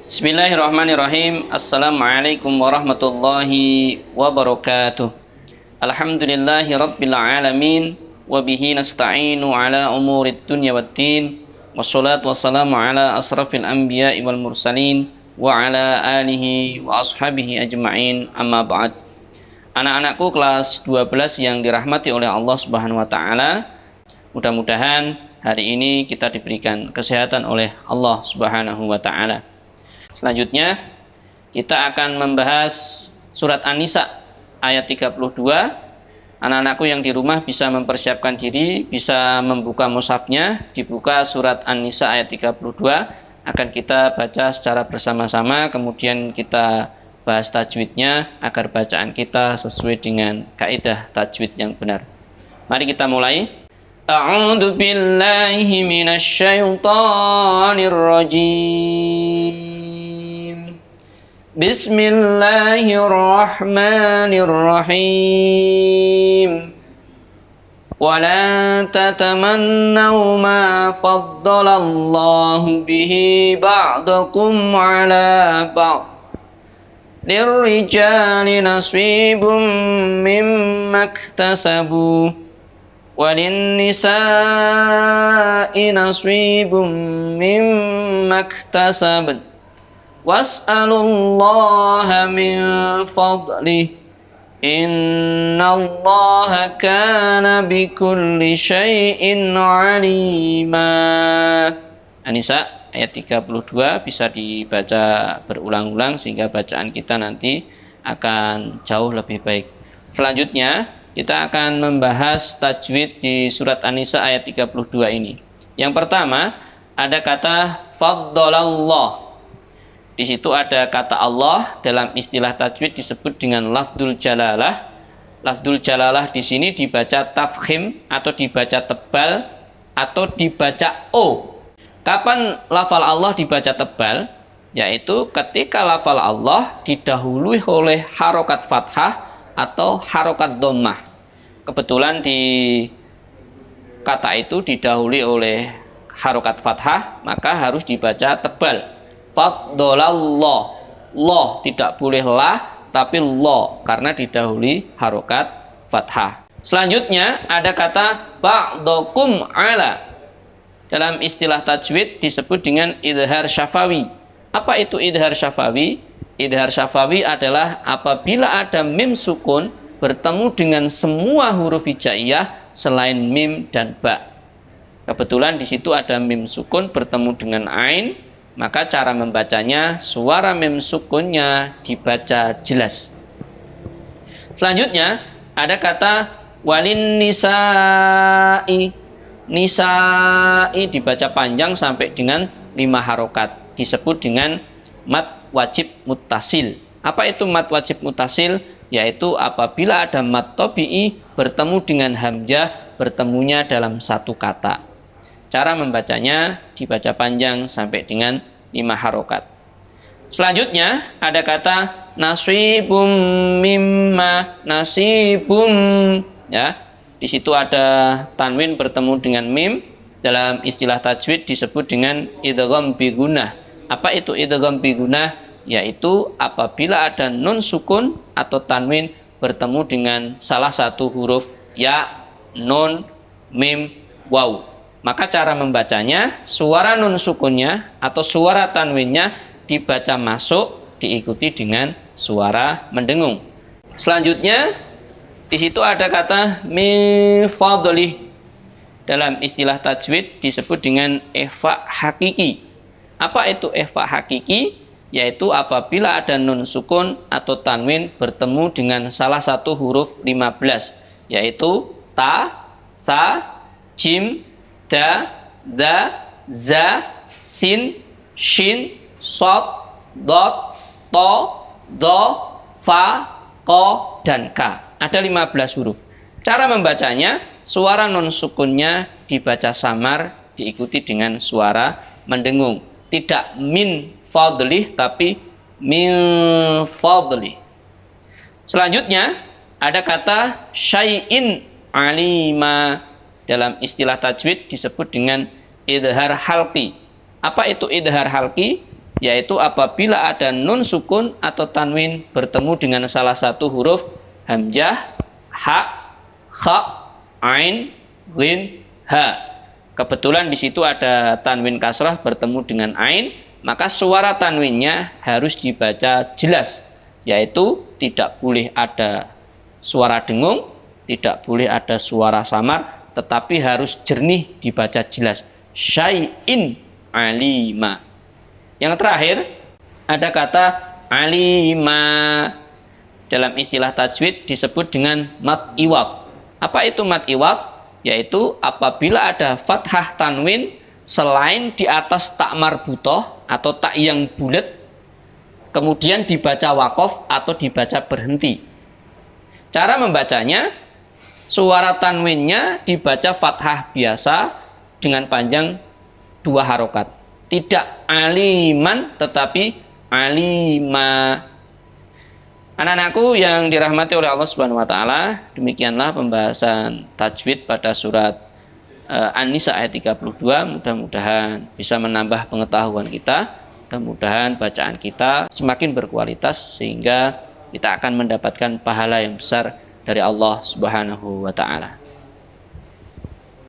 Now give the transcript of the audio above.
Bismillahirrahmanirrahim. Assalamualaikum warahmatullahi wabarakatuh. Alhamdulillahi rabbil alamin. Wabihi nasta'inu ala umurid dunya waddin. Wassalatu wassalamu ala asrafil anbiya'i wal mursalin. Wa ala alihi wa ashabihi ajma'in, amma ba'd. Anak-anakku kelas 12 yang dirahmati oleh Allah Subhanahu wa ta'ala, mudah-mudahan hari ini kita diberikan kesehatan oleh Allah Subhanahu wa ta'ala. Selanjutnya kita akan membahas surat An-Nisa ayat 32. Anak-anakku yang di rumah bisa mempersiapkan diri, bisa membuka mushafnya, dibuka surat An-Nisa ayat 32, akan kita baca secara bersama-sama, kemudian kita bahas tajwidnya agar bacaan kita sesuai dengan kaidah tajwid yang benar. Mari kita mulai. A'udzu billahi minasy syaithanir rajim. Bismillahirrahmanirrahim. Wala tatamannaw ma faddalallahu bihi ba'dakum ala ba'd. Lirrijali nasibum mimma iktasabu walinnisa'i nasibum mimma iktasabat. Was'alullaha min fadlih. Innallaha kana bikulli syai'in alima. An-Nisa ayat 32 bisa dibaca berulang-ulang sehingga bacaan kita nanti akan jauh lebih baik. Selanjutnya kita akan membahas tajwid di surat An-Nisa ayat 32 ini. Yang pertama ada kata faddalallah. Di situ ada kata Allah, dalam istilah tajwid disebut dengan lafdzul jalalah. Lafdzul jalalah di sini dibaca tafkhim atau dibaca tebal atau dibaca o. Kapan lafal Allah dibaca tebal? Yaitu ketika lafal Allah didahului oleh harokat fathah atau harokat dhammah. Kebetulan di kata itu didahului oleh harokat fathah, maka harus dibaca tebal. Faddalallah, Allah tidak boleh lah, tapi Allah karena didahului harokat fathah. Selanjutnya ada kata ba'dakum ala. Dalam istilah tajwid disebut dengan idhar syafawi. Apa itu idhar syafawi? Idhar syafawi adalah apabila ada mim sukun bertemu dengan semua huruf hijaiyah selain mim dan ba. Kebetulan di situ ada mim sukun bertemu dengan ain, maka cara membacanya suara mim sukunnya dibaca jelas. Selanjutnya ada kata walin nisa'i. Nisa'i dibaca panjang sampai dengan 5 harokat, disebut dengan mad wajib muttasil. Apa itu mad wajib muttasil? Yaitu apabila ada mad tabi'i bertemu dengan hamzah, bertemunya dalam satu kata. Cara membacanya dibaca panjang sampai dengan 5 harokat. Selanjutnya ada kata nasibum mimma. Nasibum, ya. Di situ ada tanwin bertemu dengan mim. Dalam istilah tajwid disebut dengan idgham bi gunnah. Apa itu idgham bi gunnah? Yaitu apabila ada nun sukun atau tanwin bertemu dengan salah satu huruf ya, nun, mim, waw. Maka cara membacanya, suara nun sukunnya atau suara tanwinnya dibaca masuk, diikuti dengan suara mendengung. Selanjutnya di situ ada kata min fadlih. Dalam istilah tajwid disebut dengan ikhfa hakiki. Apa itu ikhfa hakiki? Yaitu apabila ada nun sukun atau tanwin bertemu dengan salah satu huruf 15, yaitu ta, sa, jim, da, za, sin, shin, sod, dot, to, do, fa, ko, dan ka. Ada 15 huruf. Cara membacanya, suara non sukunnya dibaca samar, diikuti dengan suara mendengung. Tidak min fadlih, tapi min fadlih. Selanjutnya, ada kata syai'in alima. Dalam istilah tajwid disebut dengan idhar halqi. Apa itu idhar halqi? yaitu apabila ada nun sukun atau tanwin bertemu dengan salah satu huruf hamzah, ha, kha, ain, ghin, ha. Kebetulan di situ ada tanwin kasrah bertemu dengan ain, maka suara tanwinnya harus dibaca jelas, yaitu tidak boleh ada suara dengung, tidak boleh ada suara samar, tetapi harus jernih dibaca jelas. Syai'in alima. Yang terakhir, ada kata alima. Dalam istilah tajwid disebut dengan mad iwad. Apa itu mad iwad? Yaitu apabila ada fathah tanwin selain di atas tak marbutoh atau tak yang bulat, kemudian dibaca wakof atau dibaca berhenti. Cara membacanya, suara tanwinnya dibaca fathah biasa dengan panjang 2 harokat. Tidak aliman tetapi alima. Anak-anakku yang dirahmati oleh Allah Subhanahu wa taala, demikianlah pembahasan tajwid pada surat An-Nisa ayat 32. Mudah-mudahan bisa menambah pengetahuan kita, mudah-mudahan bacaan kita semakin berkualitas sehingga kita akan mendapatkan pahala yang besar dari Allah Subhanahu wa taala.